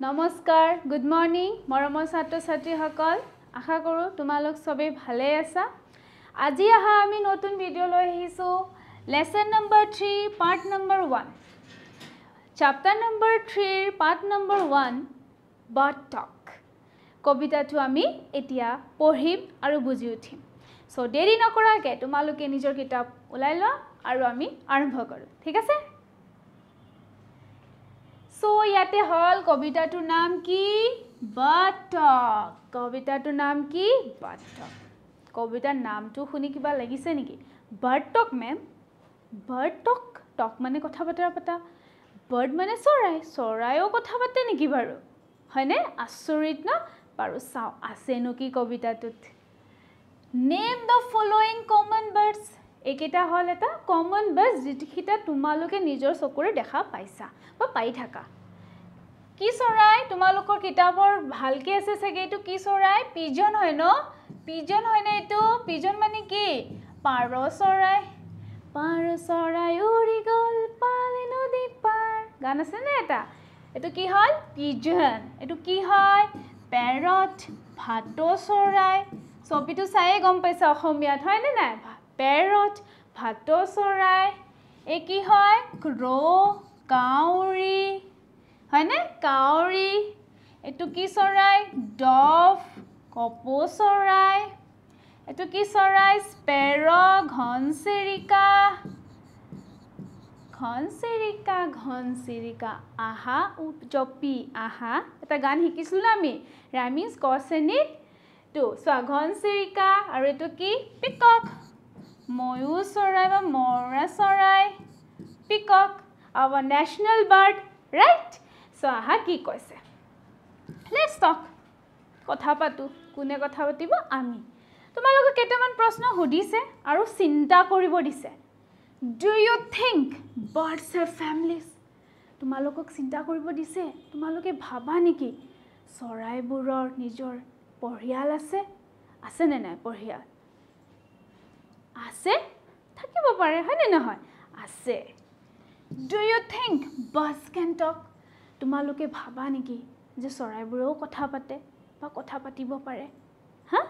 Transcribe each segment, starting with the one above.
নমস্কাৰ good morning মৰমৰ ছাত্ৰ ছাত্ৰীসকল আশা কৰোঁ তোমালোক সবে ভালে আছা আজি আহা আমি নতুন ভিডিও লৈ আহিছো lesson number 3 part number 1 chapter number 3 part number 1 bird talk কবিতাটো আমি এতিয়া পঢ়িম আৰু বুজি উঠিম সো দেৰি নকৰাকে তোমালোকে নিজৰ কিতাপ উলাই লোৱা আৰু আমি আৰম্ভ কৰো ঠিক আছে So ইয়াতে হল কবিতাটোৰ নাম কি বাটক কবিতাটোৰ নাম কি বাটক কবিতাৰ নামটো শুনি কিবা লাগিছে নেকি বাটক মেম বাটক টক মানে কথা বতৰা পতা বাৰ্ড মানে চৰাই চৰাইও কথা পাতে নেকি বাৰু হয়নে আচৰিত না বাৰু চাও আছে নেকি কবিতাটোত নেম দ্য ফলোইং কমন বাৰ্ডস একেটা হল এটা কমন বাৰ্ডস যেটা তোমালোকে নিজৰ চকুৰে দেখা পাইছা বা পাই থাকা কি চৰাই তোমালোকৰ কিতাপৰ ভালকে আছে সগে এটো কি চৰাই পিজন হয় ন পিজন হয় না এটো পিজন মানে কি পাৰ চৰাই উৰি গল পালে নদী পাৰ গান আছে না এটা এটো কি হল পিজন এটো কি হয় প্যাৰট ভাট চৰাই ছবিটো চাই গম পাইছা অসমীয়াত হয় না নাই প্যাৰট ভাট চৰাই এ কি হয় ক্ৰো কাউৰী হয়নে কাউৰী এটো কি চৰাই ডভ কপো চৰাই এটো কি চৰাই স্পেৰো ঘনচিৰিকা আহা জপি আহা এটা গান শিকিছিল আমি ৰামিজ কছেনিত তো সো ঘনচিৰিকা আৰু এটো কি পিকক ময়ূৰ চৰাই বা মৰা চৰাই পিকক our national bird right so aha ki koise let's talk কথা পাতু কোনে কথা পাতিব আমি তোমালোকে কেটামান প্ৰশ্ন হুদিছে আৰু চিন্তা কৰিব দিছে do you think birds have families তোমালোকক চিন্তা কৰিব দিছে তোমালোকে ভাবা নেকি চৰাইবোৰৰ নিজৰ পৰিয়াল আছে নে নাই পৰিয়াল আছে থাকিব পাৰে হয় নে নহয় আছে Do you think birds can talk? তোমালোকে ভাবা নেকি যে চৰাইবোৰেও কথা পাতে বা কথা পাতিব পাৰে হা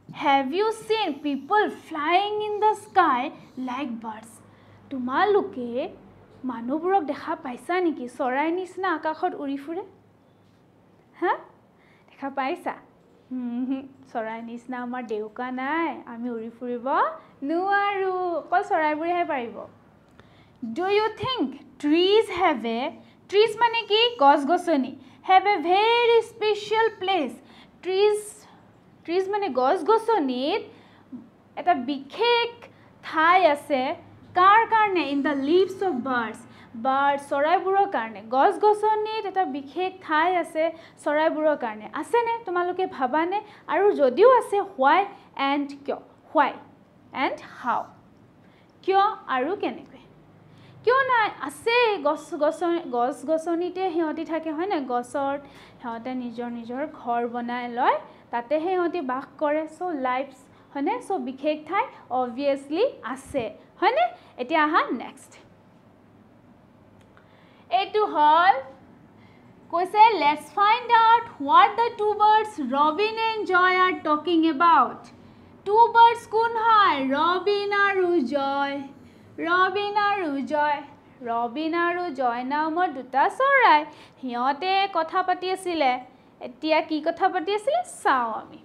Have you seen people flying in the sky like birds? তোমালোকে মানুহবোৰক দেখা পাইছা নেকি চৰাই নিচিনা আকাশত উৰি ফুৰে হা দেখা পাইছা চৰাই নিচিনা আমাৰ দেউকা নাই আমি উৰি ফুৰিব নোৱাৰো অকল চৰাইবোৰেহে পাৰিব Do you think trees trees mane ki gos gosoni have a very special place trees mane gos gosonit eta bikhek thai ase kar karne in the leaves of birds sorai buro karne gos gosonit eta bikhek thai ase sorai buro karne ase ne tomaloke bhabane aru jodiu ase why and kyo why and how kyo aru kenekwe কিয় না আছে গছ গছনিতে হিয়তি থাকে হয় না গছৰ হিয়তে নিজৰ ঘৰ বনাই লয় তাতে হিয়তি বাস কৰে সো লাইফস হয়নে সো বিশেষ ঠাই obviously আছে হয়নে এতিয়া আহা নেক্সট এটো হল কৈছে let's find out what the two birds robin and joy are talking about two birds কোন হয় robin আৰু joy ৰবিন আৰু জয় নামৰ দুটা চৰাই হিয়তে কথা পাতি আছিল এতিয়া কি কথা পাতি আছিল চাও আমি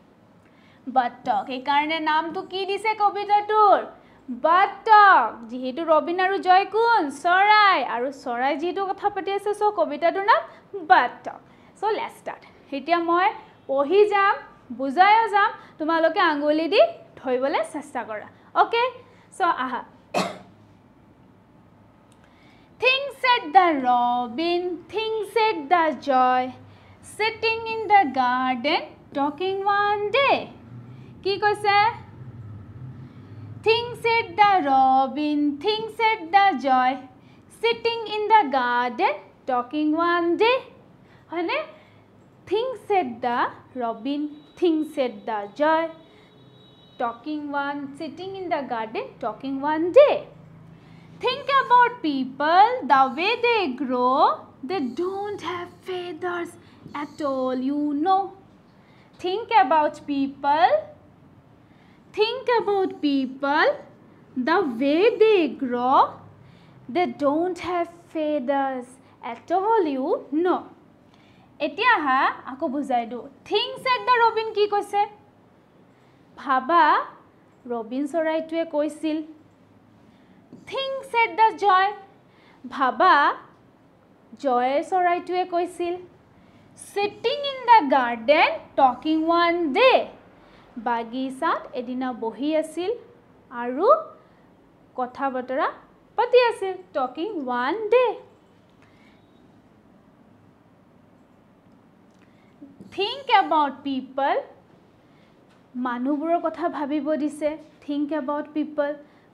বাটক এই কাৰণে নামটো কি দিছে কবিতাটোৰ বাটক যেহেতু ৰবিন আৰু জয় কোন চৰাই আৰু চৰাই যেহেতু কথা পাতি আছে সো কবিতাটোৰ নাম বাটক সো লেটস ষ্টাৰ্ট এতিয়া মই পঢ়ি যাম বুজায়ও যাম তোমালোকে আঙুলি দি ধৰিবলৈ চেষ্টা কৰা ওকে সো আহা Things said the robin, things said the joy, sitting in the garden, talking one day. Ki koise? Things said the robin, things said the joy, sitting in the garden, talking one day. Hane? Things said the robin, things said the joy, sitting in the garden, talking one day. Think about people, the way they grow, They don't have feathers at all, you know. Think about people. Think about people. The way they grow, they don't have feathers at all, you know. এতিয়া হা আকৌ বুজাই দিওঁ things at the robin কি কৈছে ভাবা ৰবিন চৰাইটোৱে কৈছিল things at the joy ভাবা জয় চৰাইটোৱে কৈছিল sitting in the garden talking one day বাগিচাত এদিনা বহি আছিল আৰু কথা বতৰা পাতি আছিল talking one day think about people মানুহবোৰৰ কথা ভাবিব দিছে think about people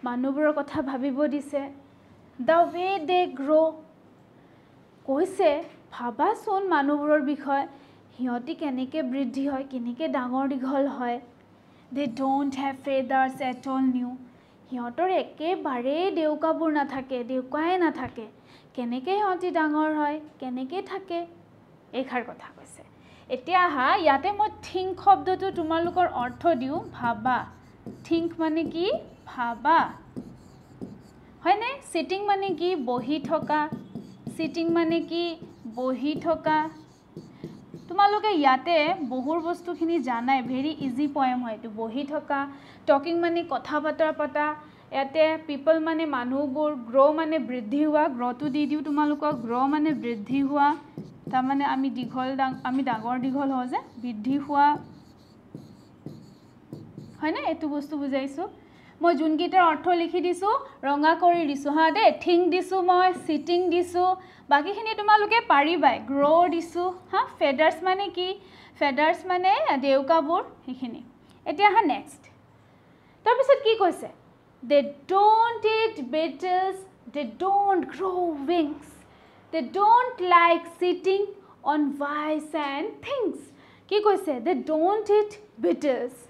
মানুহবোৰৰ কথা ভাবিব দিছে the way they grow কৈছে ভাবাচোন মানুহবোৰৰ বিষয় হিয়তি কেনেকৈ বৃদ্ধি হয় কেনেকৈ ডাঙৰ দীঘল হয় they don't have feathers at all new হিয়তৰ একেবাৰে দেউকাবোৰ নাথাকে দেউকাই নাথাকে কেনেকৈ হিয়তি ডাঙৰ হয় কেনেকৈ থাকে এইখাৰ কথা কৈছে এতিয়া হা ইয়াতে মই think শব্দটো তোমালোকৰ অৰ্থ দিও ভাবা think মানে কি ভাবা হয়নে sitting মানে কি বহি থকা sitting মানে কি বহি থকা তোমালোকে ইয়াতে বহুৰ বস্তুখিনি জানাই ভেৰি ইজি পয়েম হয় তো বহি থকা টকিং মানে কথা বতৰা পতা ইয়াতে পিপল মানে মানুহবোৰ গ্ৰো মানে বৃদ্ধি হোৱা গ্ৰোটো দি দিও তোমালোকক গ্ৰো মানে বৃদ্ধি হোৱা তাৰ মানে আমি ডাঙৰ দীঘল হয় যে বৃদ্ধি হোৱা হয়নে এটো বস্তু বুজাইছো মই জুনগীটাৰ অৰ্থ লিখি দিছো ৰঙা কৰি দিছো হা দে থিং দিছো মই সিটিং দিছো বাকিখিনি তোমালোকে পাৰিবাই গ্ৰো দিছো হা ফেডাৰ্স মানে কি ফেডাৰ্স মানে দেউকাবোৰ হেখিনি এতিয়া হা নেক্সট তাৰ পিছত কি কৈছে they don't eat beetles they don't grow wings they don't like sitting on vines and things কি কৈছে they don't eat beetles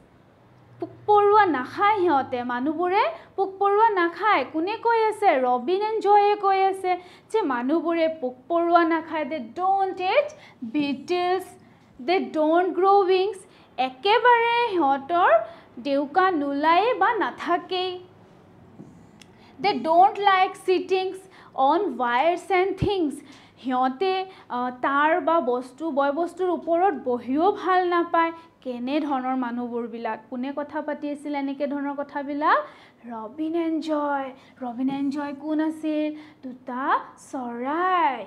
পুকপৰুৱা নাখায় হিয়তে মানুহবোৰে পুকপৰুৱা নাখায় কোনে কৈ আছে ৰবিন এণ্ড জয়ে কৈ আছে যে মানুহবোৰে পুকপৰুৱা নাখায় they don't eat beetles they don't grow wings একেবাৰে হিয়তৰ দেউকা নুলাই বা নাথাকে they don't like sittings on wires and things হিয়তে তাৰ বা বস্তু বয় বস্তুৰ ওপৰত বহিও ভাল নাপায় কেনে ধৰণৰ মানুহবোৰ বিলাক কোনে কথা পাতি আছিল এনেকে ধৰণৰ কথাবিলাক ৰবিন এণ্ড জয় কোন আছিল দুটা চৰাই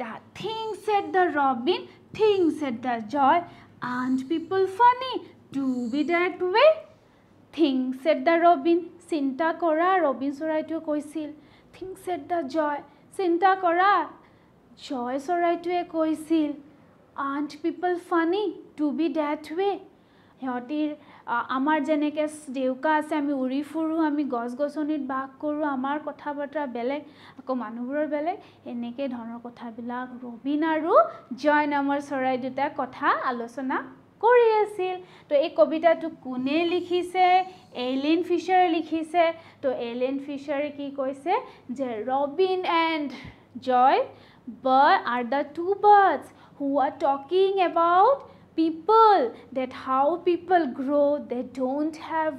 that things at the robin things at the joy aren't people funny to be that way things at the robin চিন্তা কৰা ৰবিন চৰাইটোৱে কৈছিল things at the joy চিন্তা কৰা জয় চৰাইটোৱে কৈছিল aren't people funny to be that way হিয়তিৰ আমাৰ যেনেকৈ দেউকা আছে আমি উৰি ফুৰো আমি গছ গছনিত বাস কৰো আমাৰ কথা বতৰা বেলেগ আকৌ মানুহবোৰৰ বেলেগ এনেকৈ ধৰণৰ কথাবিলাক ৰবিন আৰু জয় নামৰ চৰাই দুটা কথা আলোচনা কৰি আছিল তো এই কবিতাটো কোনে লিখিছে এলেন ফিছাৰে লিখিছে তো এলেন ফিছাৰে কি কৈছে যে Robin and Joy are the two birds who are talking about people that how people grow they don't have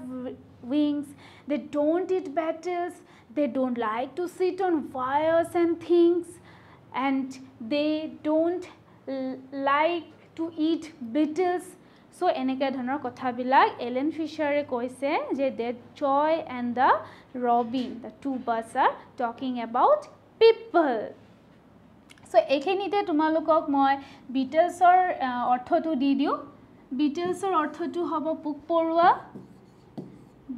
wings they don't eat beetles they don't like to sit on wires and things and they don't like to eat beetles so eneke dhanor kotha bilak ellen fisher koise je that joy and the robin the two birds are talking about people so ekhenite tumalukok moi beetles or ortho tu di diu beetles or ortho tu hobo pukporua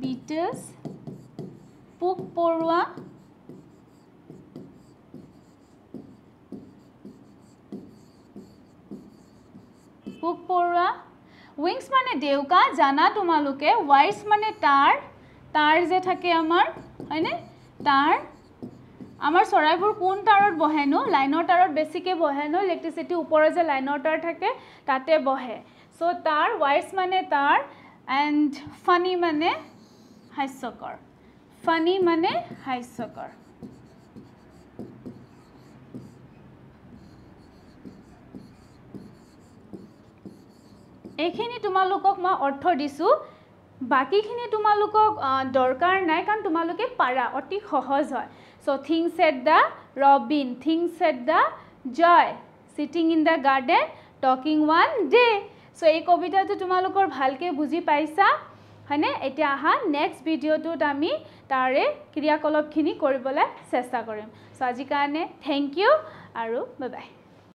beetles pukporua pukporua wings mane deuka jana tumaluke wires mane tar je thake amar hoine tar আমার চৰাইবোৰ কোন তাৰত বহেনো লাইনৰ তাৰত বেছিকে বহেনো ইলেক্ট্ৰিসিটি ওপৰৰ যে লাইনৰ তাৰ থাকে তাতে বহে সো তাৰ ওয়াইস মানে তাৰ এন্ড ফানি মানে হাস্যকৰ এইখিনি তোমালোকক মই অৰ্থ দিছোঁ বাকিখিনি তোমালোকক দৰকাৰ নাই কাৰণ তোমালোকে পাৰা অতি সহজ হয় so things at the Robin things at the Joy sitting in the garden talking one day so এই কবিতাটো তোমালোকৰ ভালকৈ বুজি পাইছা হয়নে এতিয়া আহা নেক্সট ভিডিঅ'টোত আমি তাৰে ক্ৰিয়াকলাপখিনি কৰিবলৈ চেষ্টা কৰিম সো আজিৰ কাৰণে থেংক ইউ আৰু বাই বাই